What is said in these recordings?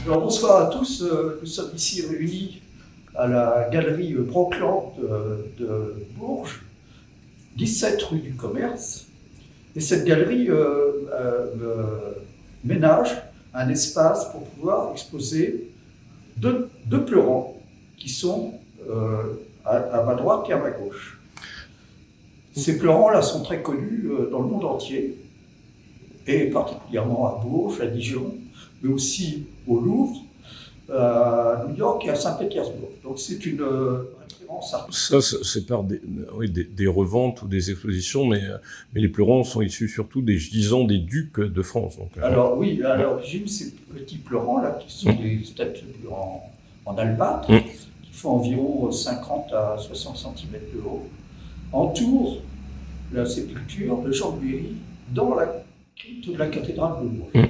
Alors, bonsoir à tous. Nous sommes ici réunis à la galerie Broclan de Bourges, 17 rue du Commerce. Et cette galerie ménage un espace pour pouvoir exposer deux pleurants qui sont à ma droite et à ma gauche. Ces pleurants-là sont très connus dans le monde entier, et particulièrement à Bourges, à Dijon, mais aussi au Louvre, à New York et à Saint-Pétersbourg. Donc c'est une référence artistique. Ça, c'est par des reventes ou des expositions, mais les pleurants sont issus surtout des gisants des ducs de France. Donc, alors oui, à l'origine, ces petits pleurants-là, qui sont des statues en albâtre, qui font environ 50 à 60 cm de haut, entourent la sépulture de Jean de Méry dans la crypte de la cathédrale de Bourges.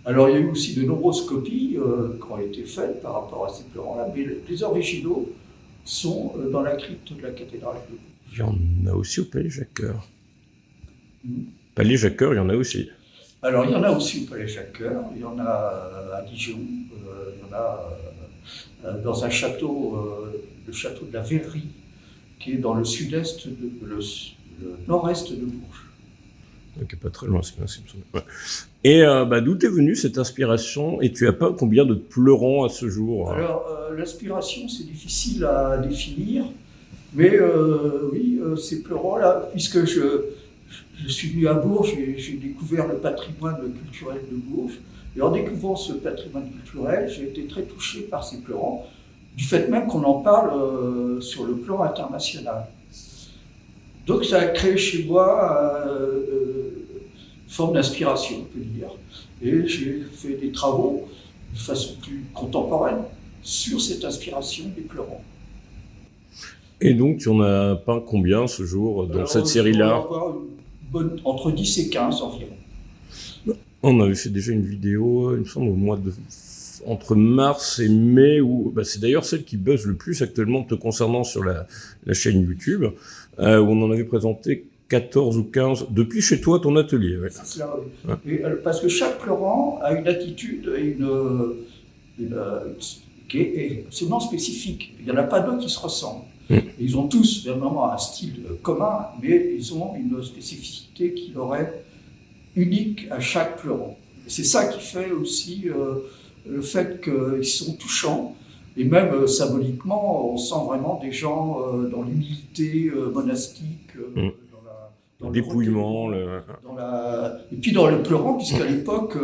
Alors il y a eu aussi de nombreuses copies qui ont été faites par rapport à ces pleurants-là, mais les originaux sont dans la crypte de la cathédrale de Bourges. Il y en a aussi au Palais Jacques-Cœur. Palais Jacques-Cœur, il y en a aussi. Alors il y en a aussi au Palais Jacques-Cœur, il y en a à Dijon, il y en a dans un château, le château de la Verrerie, qui est dans le sud-est, le nord-est de Bourges. Donc pas très loin, c'est bien. Ouais. Et d'où t'es venue cette inspiration, et tu as peint combien de pleurants à ce jour? Alors l'inspiration, c'est difficile à définir, mais oui, ces pleurants-là, puisque je suis venu à Bourges, j'ai découvert le patrimoine culturel de Bourges, et en découvrant ce patrimoine culturel, j'ai été très touché par ces pleurants, du fait même qu'on en parle sur le plan international. Donc ça a créé chez moi une forme d'inspiration, on peut dire. Et j'ai fait des travaux de façon plus contemporaine sur cette inspiration des pleurants. Et donc tu en as peint combien ce jour dans cette série-là? Entre 10 et 15 environ. On avait fait déjà une vidéo, il me semble, au mois de... entre mars et mai, où c'est d'ailleurs celle qui buzz le plus actuellement te concernant sur la chaîne YouTube, où on en avait présenté 14 ou 15 depuis chez toi, ton atelier. Ouais. C'est cela, oui. Ouais. Et, parce que chaque pleurant a une attitude et qui est absolument spécifique. Il n'y en a pas deux qui se ressemblent. Ils ont tous vraiment un style commun, mais ils ont une spécificité qui leur est unique à chaque pleurant. C'est ça qui fait aussi le fait qu'ils sont touchants, et même symboliquement, on sent vraiment des gens dans l'humilité monastique, dans le dépouillement. Et puis dans le pleurant, puisqu'à l'époque,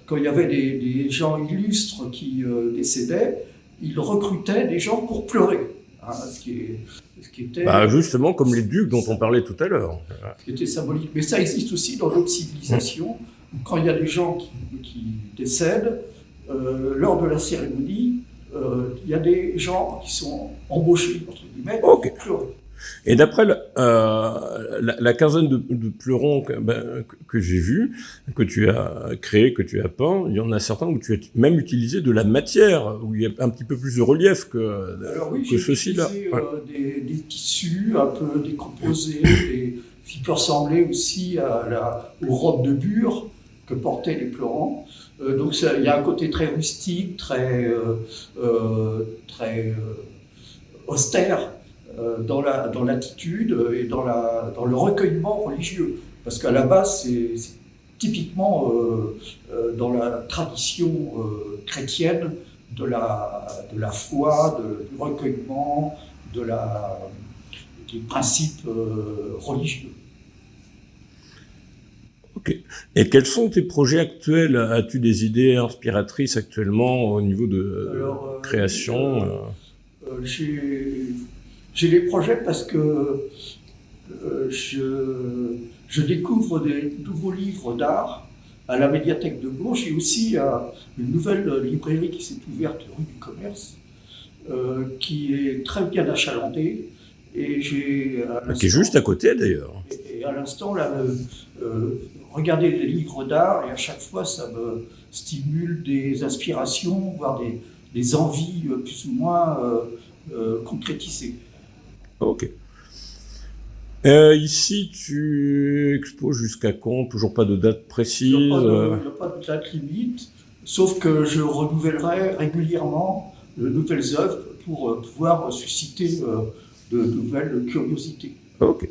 quand il y avait des gens illustres qui décédaient, ils recrutaient des gens pour pleurer. Hein, ce qui était... justement, comme les ducs dont on parlait tout à l'heure. Ce qui était symbolique. Mais ça existe aussi dans d'autres civilisations, où quand il y a des gens qui décèdent, lors de la cérémonie, il y a des gens qui sont embauchés, entre guillemets, pour pleurer. Et d'après la quinzaine de pleurons que j'ai vus, que tu as créés, que tu as peints, il y en a certains où tu as même utilisé de la matière, où il y a un petit peu plus de relief que ceux-ci-là. Des tissus un peu décomposés, qui peuvent ressembler aussi aux robes de bure que portaient les pleurants. Donc il y a un côté très rustique, très austère, dans l'attitude et dans le recueillement religieux. Parce qu'à la base, c'est typiquement dans la tradition chrétienne de la foi, du recueillement, des principes religieux. Ok. Et quels sont tes projets actuels? As-tu des idées inspiratrices actuellement au niveau de création? J'ai des projets parce que je découvre des nouveaux livres d'art à la médiathèque de Bourges, et aussi à une nouvelle librairie qui s'est ouverte rue du Commerce, qui est très bien achalandée. Et qui est juste à côté d'ailleurs. Et à l'instant, regarder des livres d'art, et à chaque fois, ça me stimule des inspirations, voire des envies plus ou moins concrétisées. Ok. Ici, tu exposes jusqu'à quand? Toujours pas de date précise? Il n'y a pas de date limite. Sauf que je renouvellerai régulièrement de nouvelles œuvres pour pouvoir susciter de nouvelles curiosités. Ok.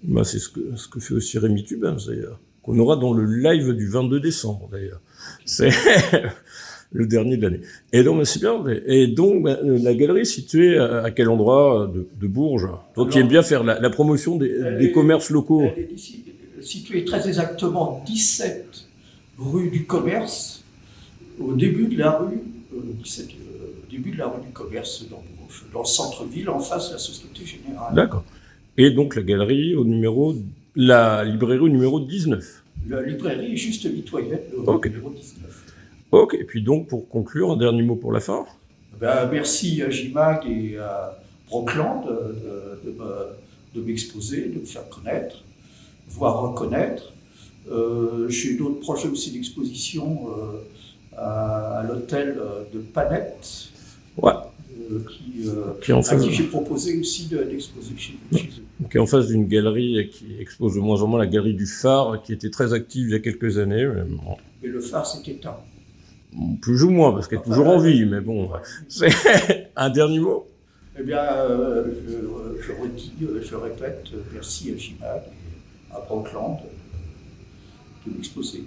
Bah, c'est ce que fait aussi Rémi Tubin, d'ailleurs. Qu'on aura dans le live du 22 décembre, d'ailleurs. C'est le dernier de l'année. Et donc, c'est bien. Et donc, la galerie est située à quel endroit de Bourges? Toi qui aimes bien faire la promotion des commerces locaux. Elle est située très exactement 17 rue du Commerce, au début de la rue, début de la rue du Commerce dans Bourges, dans le centre-ville, en face de la Société Générale. D'accord. Et donc la galerie la librairie au numéro 19. La librairie est juste mitoyenne, Ok. numéro 19. Ok, et puis donc pour conclure, un dernier mot pour la fin. Merci à JMAG et à Brockland de m'exposer, de me faire connaître, voire reconnaître. J'ai d'autres projets aussi d'exposition à l'hôtel de Panette, Ouais. à qui j'ai proposé aussi d'exposer chez eux. Qui est en face d'une galerie qui expose de moins en moins, la galerie du Phare, qui était très active il y a quelques années. Mais bon. Et le phare s'est éteint. Plus ou moins, parce qu'elle est toujours en vie, mais bon. C'est un dernier mot. Eh bien, je répète, merci à JMAG et à Brockland de m'exposer.